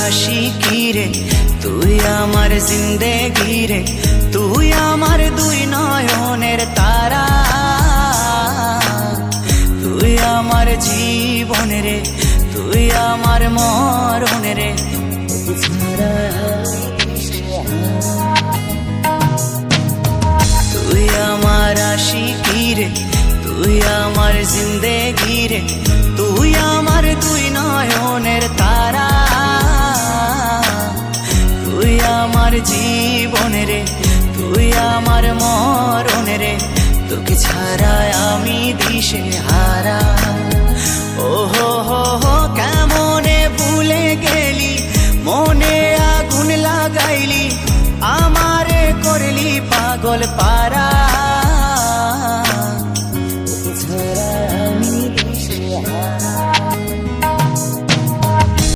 আশিকি রে, তুই আমার জিন্দেগি রে, তুই আমার দুই নয়নের তারা, তুই আমার জীবন রে, তুই আমার মরণ রে। তুই আমার আশিকি রে, তুই আমার জিন্দেগি রে, তুই আমার দুই নয়নের তারা।